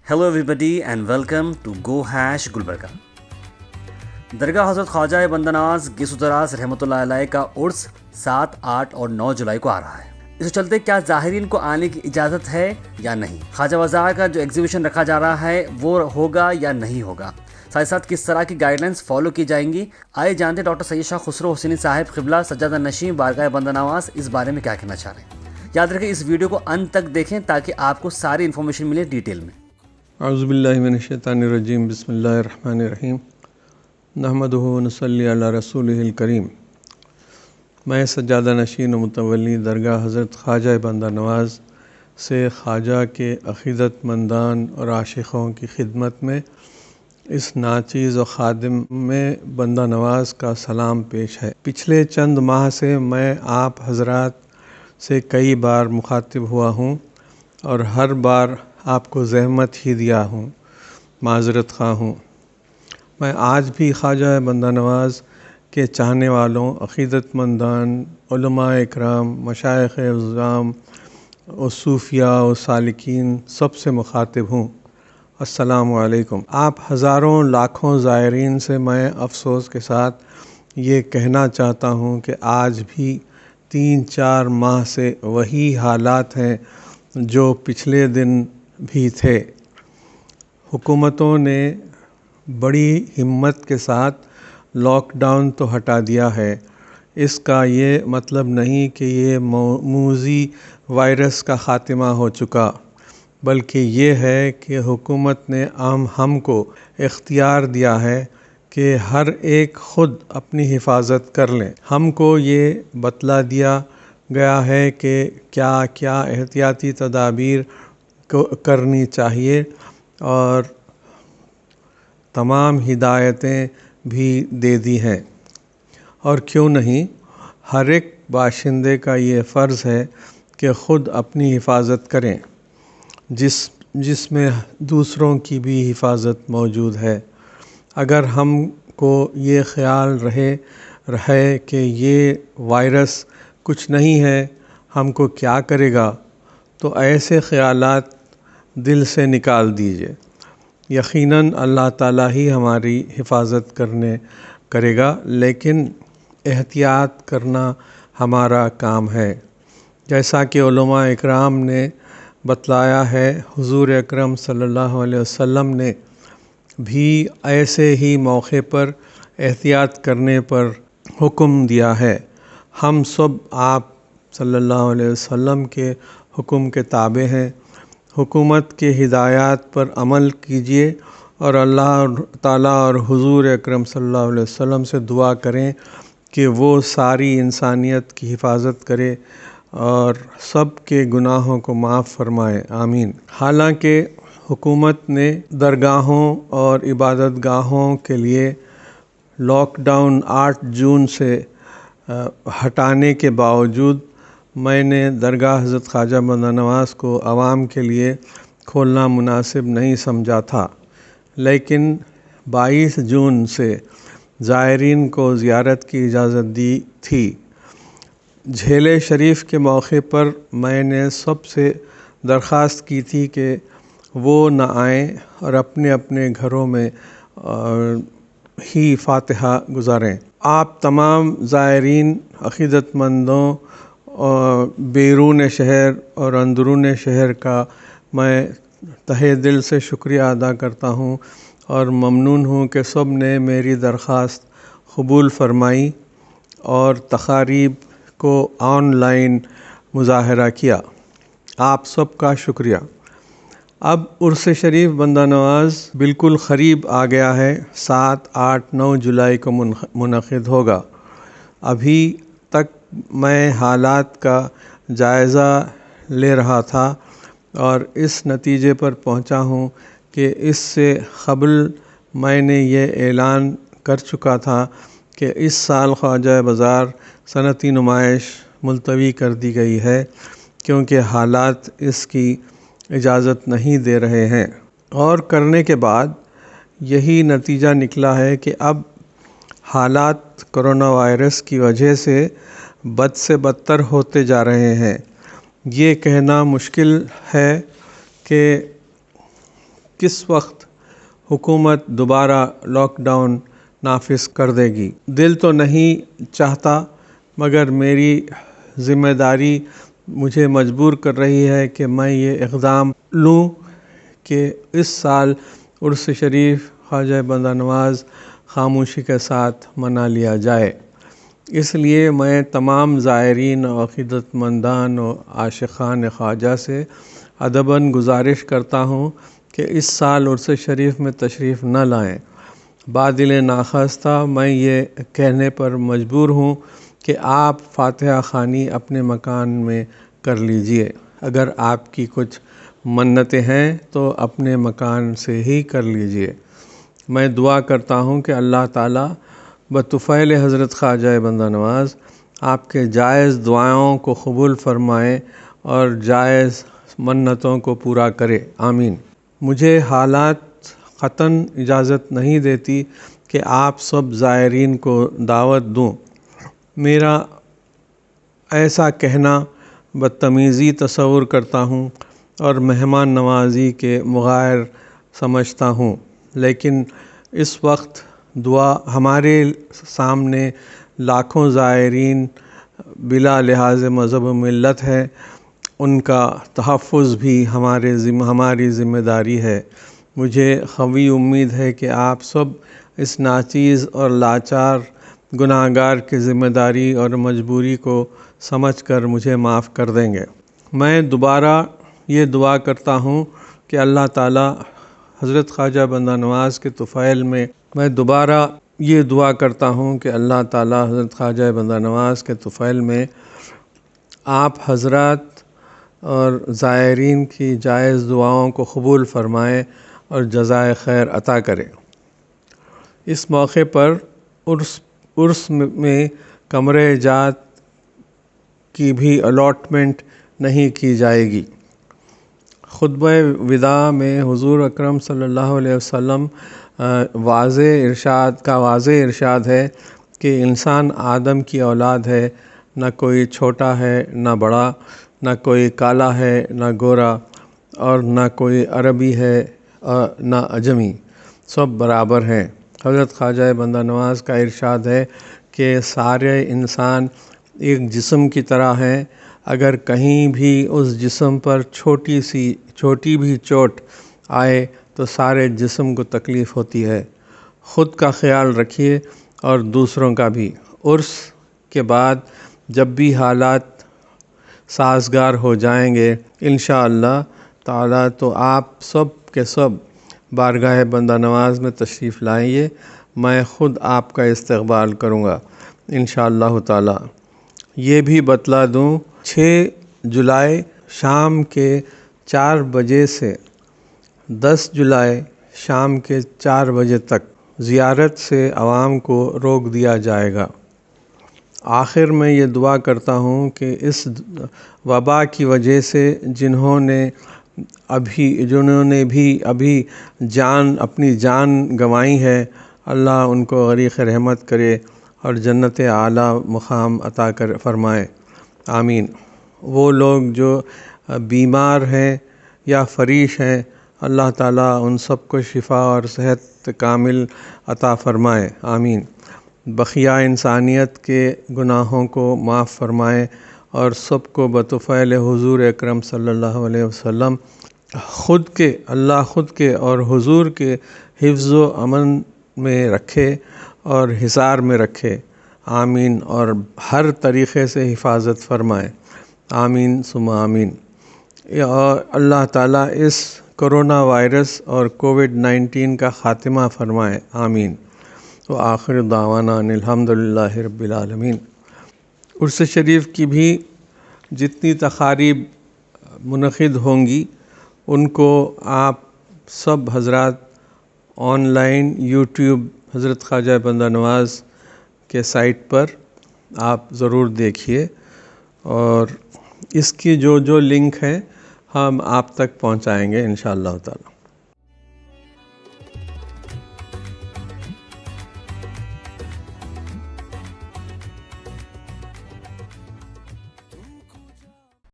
Hello everybody and welcome to Go Hash Gulbarga. درگاہ حضرت خواجہ بندہ نواز گیسودراز رحمۃ اللہ علیہ کا عرس 7, 8 اور 9 جولائی کو آ رہا ہے. اس چلتے کیا ظاہرین کو آنے کی اجازت ہے یا نہیں؟ خواجہ وزار کا جو ایگزیبیشن رکھا جا رہا ہے وہ ہوگا یا نہیں ہوگا؟ ساتھ ساتھ کس طرح کی گائیڈ لائنس فالو کی جائیں گی؟ آئے جانتے ڈاکٹر سید شاہ خسرو حسینی صاحب قبلہ سجادہ نشین بارگاہ بندہ نواز اس بارے میں کیا کہنا چاہ رہے ہیں. یاد رکھیں اس ویڈیو کو انت تک دیکھیں تاکہ آپ کو ساری انفارمیشن ملے ڈیٹیل میں. اعوذ باللہ من الشیطان الرجیم. بسم اللہ الرحمن الرحیم. نحمدہ و نصلی علی رسولہ الکریم. میں سجادہ نشین و متولی درگاہ حضرت خواجہ بندہ نواز سے خواجہ کے عقیدت مندان اور عاشقوں کی خدمت میں اس ناچیز و خادم میں بندہ نواز کا سلام پیش ہے. پچھلے چند ماہ سے میں آپ حضرات سے کئی بار مخاطب ہوا ہوں اور ہر بار آپ کو زحمت ہی دیا ہوں، معذرت خواہ ہوں. میں آج بھی خواجہ بندہ نواز کے چاہنے والوں، عقیدت مندان، علماء اکرام، مشائخ اعظام و صوفیاء و سالکین سب سے مخاطب ہوں. السلام علیکم. آپ ہزاروں لاکھوں زائرین سے میں افسوس کے ساتھ یہ کہنا چاہتا ہوں کہ آج بھی 3-4 ماہ سے وہی حالات ہیں جو پچھلے دن بھی تھے. حکومتوں نے بڑی ہمت کے ساتھ لاک ڈاؤن تو ہٹا دیا ہے. اس کا یہ مطلب نہیں کہ یہ موذی وائرس کا خاتمہ ہو چکا، بلکہ یہ ہے کہ حکومت نے ہم کو اختیار دیا ہے کہ ہر ایک خود اپنی حفاظت کر لیں. ہم کو یہ بتلا دیا گیا ہے کہ کیا کیا احتیاطی تدابیر کرنی چاہیے اور تمام ہدایتیں بھی دے دی ہیں. اور کیوں نہیں، ہر ایک باشندے کا یہ فرض ہے کہ خود اپنی حفاظت کریں، جس میں دوسروں کی بھی حفاظت موجود ہے. اگر ہم کو یہ خیال رہے کہ یہ وائرس کچھ نہیں ہے، ہم کو کیا کرے گا، تو ایسے خیالات دل سے نکال دیجئے. یقیناً اللہ تعالیٰ ہی ہماری حفاظت کرے گا، لیکن احتیاط کرنا ہمارا کام ہے. جیسا کہ علماء اکرام نے بتلایا ہے، حضور اکرم صلی اللہ علیہ وسلم نے بھی ایسے ہی موقع پر احتیاط کرنے پر حکم دیا ہے. ہم سب آپ صلی اللہ علیہ وسلم کے حکم کے تابع ہیں. حکومت کے ہدایات پر عمل کیجیے اور اللہ تعالیٰ اور حضور اکرم صلی اللہ علیہ وسلم سے دعا کریں کہ وہ ساری انسانیت کی حفاظت کرے اور سب کے گناہوں کو معاف فرمائے، آمین. حالانکہ حکومت نے درگاہوں اور عبادت گاہوں کے لیے لاک ڈاؤن 8 جون سے ہٹانے کے باوجود میں نے درگاہ حضرت خواجہ بندہ نواز کو عوام کے لیے کھولنا مناسب نہیں سمجھا تھا، لیکن 22 جون سے زائرین کو زیارت کی اجازت دی تھی. جھیلے شریف کے موقع پر میں نے سب سے درخواست کی تھی کہ وہ نہ آئیں اور اپنے اپنے گھروں میں ہی فاتحہ گزاریں. آپ تمام زائرین، عقیدت مندوں اور بیرون شہر اور اندرون شہر کا میں تہہ دل سے شکریہ ادا کرتا ہوں اور ممنون ہوں کہ سب نے میری درخواست قبول فرمائی اور تقاریب کو آن لائن مظاہرہ کیا. آپ سب کا شکریہ. اب عرس شریف بندہ نواز بالکل قریب آ گیا ہے. 7, 8, 9 جولائی کو منعقد ہوگا. ابھی تک میں حالات کا جائزہ لے رہا تھا اور اس نتیجے پر پہنچا ہوں کہ اس سے قبل میں نے یہ اعلان کر چکا تھا کہ اس سال خواجہ بازار صنعتی نمائش ملتوی کر دی گئی ہے کیونکہ حالات اس کی اجازت نہیں دے رہے ہیں. اور کرنے کے بعد یہی نتیجہ نکلا ہے کہ اب حالات کرونا وائرس کی وجہ سے بد سے بدتر ہوتے جا رہے ہیں. یہ کہنا مشکل ہے کہ کس وقت حکومت دوبارہ لاک ڈاؤن نافذ کر دے گی۔ دل تو نہیں چاہتا، مگر میری ذمہ داری مجھے مجبور کر رہی ہے کہ میں یہ اقدام لوں کہ اس سال عرس شریف خواجہ بندہ نواز خاموشی کے ساتھ منا لیا جائے۔ اس لیے میں تمام زائرین و عقیدت مندان و عاشقان خواجہ سے ادباً گزارش کرتا ہوں کہ اس سال عرس شریف میں تشریف نہ لائیں۔ بادل ناخواستہ میں یہ کہنے پر مجبور ہوں کہ آپ فاتحہ خوانی اپنے مکان میں کر لیجئے۔ اگر آپ کی کچھ منتیں ہیں تو اپنے مکان سے ہی کر لیجئے۔ میں دعا کرتا ہوں کہ اللہ تعالیٰ بطفیل حضرت خواجہ بندہ نواز آپ کے جائز دعاؤں کو قبول فرمائے اور جائز منتوں کو پورا کرے، آمین۔ مجھے حالات قطعاً اجازت نہیں دیتی کہ آپ سب زائرین کو دعوت دوں۔ میرا ایسا کہنا بدتمیزی تصور کرتا ہوں اور مہمان نوازی کے مغائر سمجھتا ہوں، لیکن اس وقت دعا ہمارے سامنے لاکھوں زائرین بلا لحاظ مذہب و ملت ہے، ان کا تحفظ بھی ہماری ذمہ داری ہے۔ مجھے قوی امید ہے کہ آپ سب اس ناچیز اور لاچار گناہگار کی ذمہ داری اور مجبوری کو سمجھ کر مجھے معاف کر دیں گے۔ میں دوبارہ یہ دعا کرتا ہوں کہ اللہ تعالیٰ حضرت خواجہ بندہ نواز کے طفیل میں آپ حضرات اور زائرین کی جائز دعاؤں کو قبول فرمائے اور جزائے خیر عطا کرے۔ اس موقع پر عرس میں کمرے جات کی بھی الاٹمنٹ نہیں کی جائے گی۔ خطبہ وداع میں حضور اکرم صلی اللہ علیہ وسلم واضح ارشاد ہے کہ انسان آدم کی اولاد ہے، نہ کوئی چھوٹا ہے نہ بڑا، نہ کوئی کالا ہے نہ گورا، اور نہ کوئی عربی ہے نہ عجمی، سب برابر ہیں۔ حضرت خواجہ بندہ نواز کا ارشاد ہے کہ سارے انسان ایک جسم کی طرح ہیں، اگر کہیں بھی اس جسم پر چھوٹی بھی چوٹ آئے تو سارے جسم کو تکلیف ہوتی ہے۔ خود کا خیال رکھیے اور دوسروں کا بھی۔ عرس کے بعد جب بھی حالات سازگار ہو جائیں گے انشاءاللہ تعالیٰ تو آپ سب کے سب بارگاہ بندہ نواز میں تشریف لائیے، میں خود آپ کا استقبال کروں گا انشاءاللہ تعالیٰ۔ یہ بھی بتلا دوں 6 جولائی شام کے 4 بجے سے 10 جولائی شام کے 4 بجے تک زیارت سے عوام کو روک دیا جائے گا۔ آخر میں یہ دعا کرتا ہوں کہ اس وبا کی وجہ سے جنہوں نے بھی ابھی اپنی جان گنوائی ہے، اللہ ان کو غریق رحمت کرے اور جنت اعلیٰ مقام عطا فرمائے، آمین۔ وہ لوگ جو بیمار ہیں یا فریش ہیں، اللہ تعالیٰ ان سب کو شفا اور صحت کامل عطا فرمائے، آمین۔ بقیہ انسانیت کے گناہوں کو معاف فرمائے اور سب کو بطفیل حضور اکرم صلی اللہ علیہ وسلم خود کے اور حضور کے حفظ و امن میں رکھے اور حصار میں رکھے، آمین، اور ہر طریقے سے حفاظت فرمائے، آمین ثم آمین۔ اور اللہ تعالیٰ اس کرونا وائرس اور کووڈ-19 کا خاتمہ فرمائے، آمین۔ وآخر دعوانا ان الحمدللہ رب العالمین۔ عرس شریف کی بھی جتنی تقاریب منعقد ہوں گی ان کو آپ سب حضرات آن لائن یوٹیوب حضرت خواجہ بندہ نواز کے سائٹ پر آپ ضرور دیکھیے، اور اس کی جو لنک ہے ہم آپ تک پہنچائیں گے انشاءاللہ تعالی۔